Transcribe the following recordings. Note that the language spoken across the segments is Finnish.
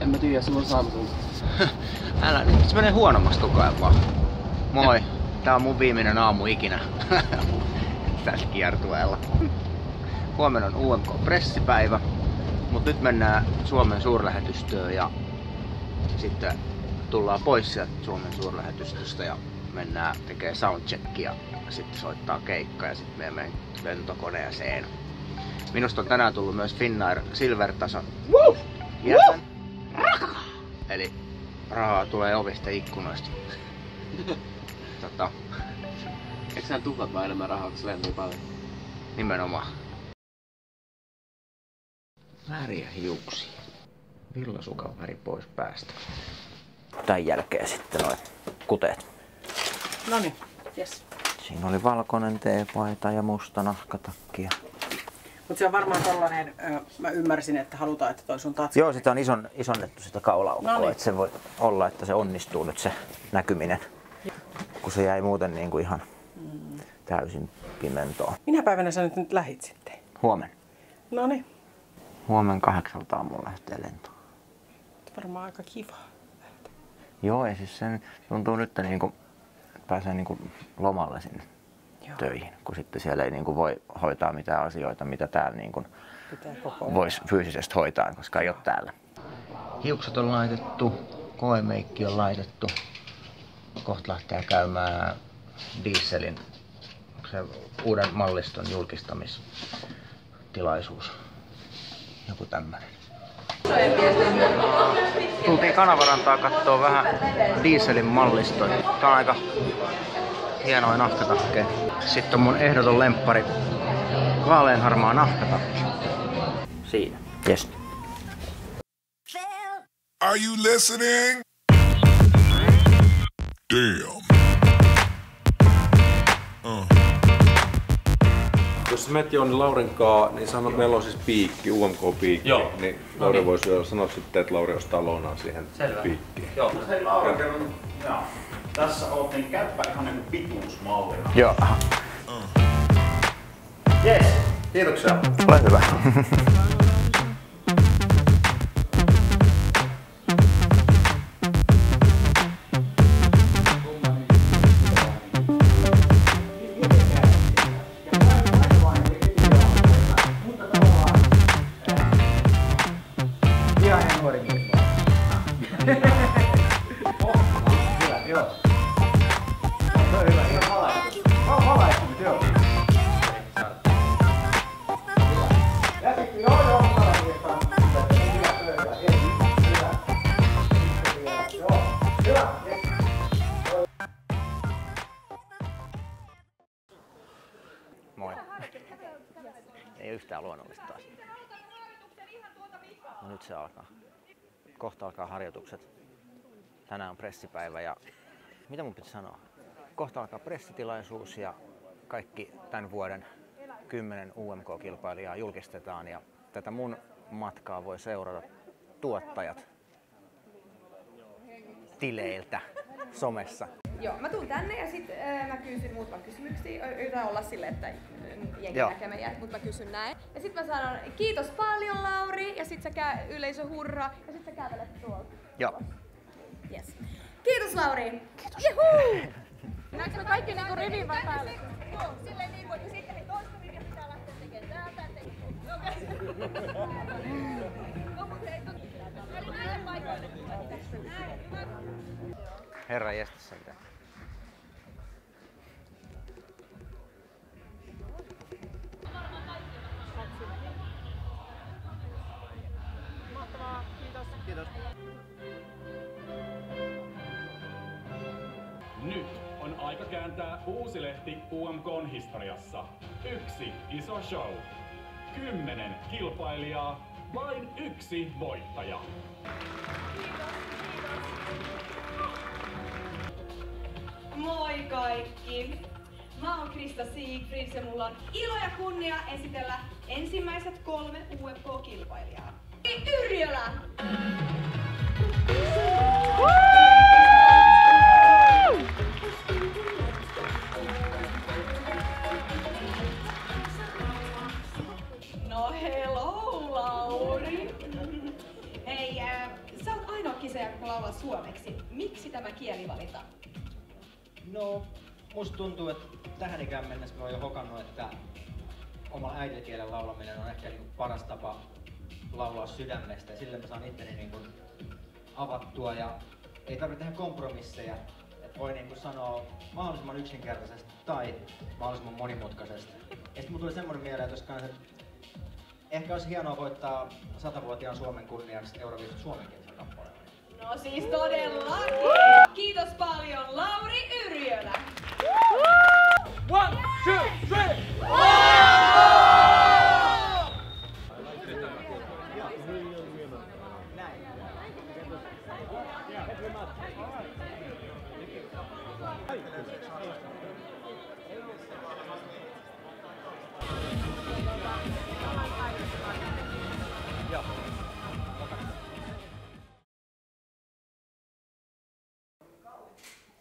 En mä tiedä, sulla on Samsung. Älä nyt, se menee huonommaksi koko ajan vaan. Moi, tää on mun viimeinen aamu ikinä tällä kiertueella. Huomenna on UMK-pressipäivä, mutta nyt mennään Suomen suurlähetystöön ja sitten tullaan pois sieltä Suomen suurlähetystöstä ja mennään tekee soundcheckia ja sitten soittaa keikka ja sitten me menen lentokoneeseen. Minusta on tänään tullut myös Finnair Silver-tason jäsen. Eli rahaa tulee ovista ja ikkunoista. Eikö sä tuhlat vaan enemmän rahaa, kun sä lentää paljon? Nimenomaan. Väriä hiuksia. Villasukan väri pois päästä. Tän jälkeen sitten noin kuteet. Noniin, jes. Siinä oli valkoinen teepaita ja musta nahkatakki. Mut se on varmaan tollanen, mä ymmärsin, että halutaan, että toi sun tatska. Joo, sitä on isonnettu sitä kaulaukkoa, Noniin. että se voi olla, että se onnistuu nyt se näkyminen. Kun se jäi muuten niin kuin ihan täysin pimentoon. Minä päivänä sä nyt lähit sitten? Huomenna. Noniin. Huomenna 8 aamulla lähtee lentoon. Varmaan aika kiva. Joo, ja siis se tuntuu nyt niin kuin, että pääsee niin kuin lomalle sinne töihin, kun sitten siellä ei niin kuin voi hoitaa mitään asioita, mitä täällä niin kuin voisi fyysisesti hoitaa, koska ei ole täällä. Hiukset on laitettu, koemeikki on laitettu. Kohta lähtee käymään dieselin se uuden malliston julkistamistilaisuus. Joku tämmönen. Tultiin Kanavarantaa kattoo vähän dieselin mallistoja. Tää on aika hienoja nahkatakkeja. Sitten on mun ehdoton lemppari, vaaleanharmaa nahkatakki. Siinä. Yes. Are you listening? Damn. Jos sä menet Jouni Laurinkaan, niin sanot, että meillä on siis piikki, UMK-piikki. Joo. Niin Lauri voisi jo sanoa sitten, että Lauri ostaa lounaan siihen piikkiin. Joo. Hei Laura, kerron. Joo. Tässä on niin käyppä ihan niinku pituusmallina. Joo. Jees. Kiitoksia. Ole hyvä. Moi. Ei yhtään luonnollista taas. No nyt se alkaa. Kohta alkaa harjoitukset. Tänään on pressipäivä ja mitä mun pitäisi sanoa? Kohta alkaa pressitilaisuus ja kaikki tämän vuoden 10 UMK-kilpailijaa julkistetaan ja tätä mun matkaa voi seurata tuottajat tileiltä somessa. Joo, mä tuun tänne ja sit mä kysyn muutaman kysymyksiä. Yritän olla silleen, että jengi näkee meidät, mutta mä kysyn näin. Ja sit mä sanon kiitos paljon Lauri ja sit yleisö hurraa ja sit sä kävelet tuolta. Joo. Yes. Kiitos Lauri! Kiitos. Juhuu! Näetkö kaikki niinku rivin vai päälle? Joo, silleen niin kuin, ja sitten niin toista riviä pitää lähteä tekemään täältä. Herra jestas sentään. Mahtavaa, kiitos. Kiitos. Nyt on aika kääntää uusi lehti UMK:n historiassa. 1 iso show. 10 kilpailijaa, vain 1 voittaja. Moi kaikki! Mä oon Krista Siegfrieds ja mulla on ilo ja kunnia esitellä ensimmäiset 3 UMK-kilpailijaa. Yrjölä! No hello Lauri! Hei, sä oot suomeksi. Miksi tämä kielivalinta? No, musta tuntuu, että tähän ikään mennessä mä oon jo hokannut, että omalla äidinkielen laulaminen on ehkä niinku paras tapa laulaa sydämestä ja sillä mä saan itteni niinku avattua ja ei tarvitse tehdä kompromisseja. Et voi niinku sanoa mahdollisimman yksinkertaisesti tai mahdollisimman monimutkaisesti. Ja sit mulla tuli semmonen mieleen, että ehkä olisi hienoa voittaa 100-vuotiaan Suomen kunniaksi Euroviisut suomenkielisen kappaleen. No siis todellakin! Kiitos paljon Lauri Yrjölä! 1, 2, 3!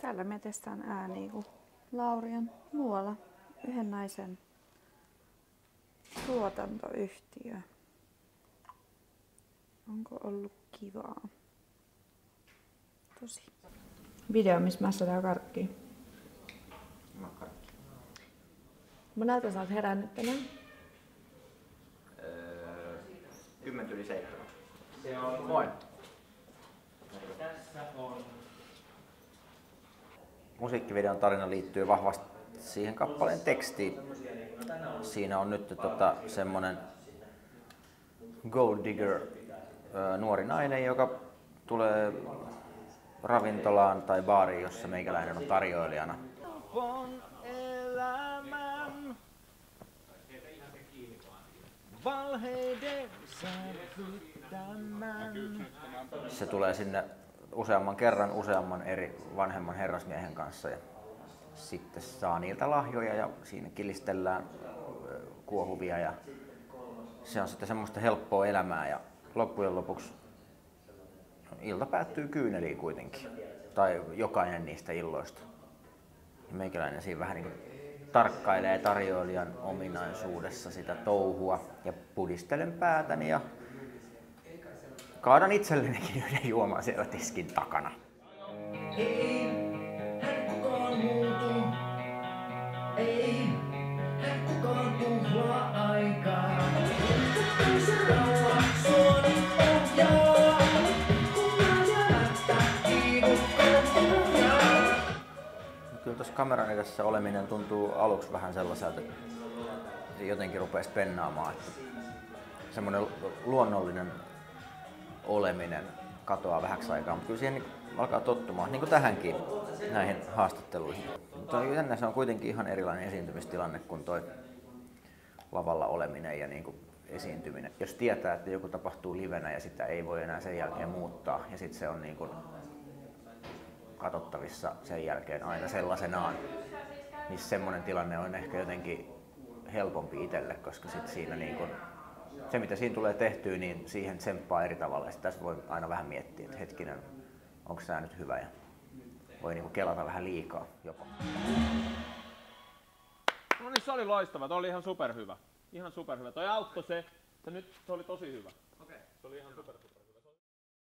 Täällä me testaan ääniä, kun Lauri on muualla yhden naisen tuotantoyhtiö. Onko ollut kivaa? Tosi. Video, missä mässätään karkkia. Mä näytän, sä oot herännyt tänään. 10:07. Se on moi. Tässä on. Musiikkivideon tarina liittyy vahvasti siihen kappaleen tekstiin. Siinä on nyt semmonen gold digger nuori nainen, joka tulee ravintolaan tai baariin, jossa meikäläinen on tarjoilijana. Se tulee sinne useamman kerran useamman eri vanhemman herrasmiehen kanssa ja sitten saa niiltä lahjoja ja siinä kilistellään kuohuvia ja se on sitten semmoista helppoa elämää ja loppujen lopuksi ilta päättyy kyyneliin kuitenkin tai jokainen niistä illoista. Ja meikäläinen siinä vähän niin kuin tarkkailee tarjoilijan ominaisuudessa sitä touhua ja pudistelen päätäni ja kaadan itsellenikin yhden juoman siellä tiskin takana. Ei hän kukaan muutu, ei hän kukaan tuhlaa aikaa. Se rauha suoni ohjaa, kun jämättä kiivukkoja. Kyllä tuossa kameran edessä oleminen tuntuu aluksi vähän sellaiselta, että jotenkin rupeaa spennaamaan. Että semmoinen luonnollinen oleminen katoaa vähäksi aikaa, mutta kyllä siihen alkaa tottumaan, niin kuin tähänkin näihin haastatteluihin. Mutta jännä, se on kuitenkin ihan erilainen esiintymistilanne kuin toi lavalla oleminen ja niin kuin esiintyminen. Jos tietää, että joku tapahtuu livenä ja sitä ei voi enää sen jälkeen muuttaa ja sitten se on niin kuin katsottavissa sen jälkeen aina sellaisenaan, niin semmoinen tilanne on ehkä jotenkin helpompi itselle, koska sitten siinä niin kuin se, mitä siinä tulee tehtyä, niin siihen tsemppaa eri tavalla. Ja tässä voi aina vähän miettiä, että hetkinen, onko tämä nyt hyvä ja voi niinku kelata vähän liikaa jopa. No niin, se oli loistava. Toi oli ihan superhyvä. Ihan superhyvä. Toi auttoi se. Nyt se oli tosi hyvä. Okei. Se oli ihan super.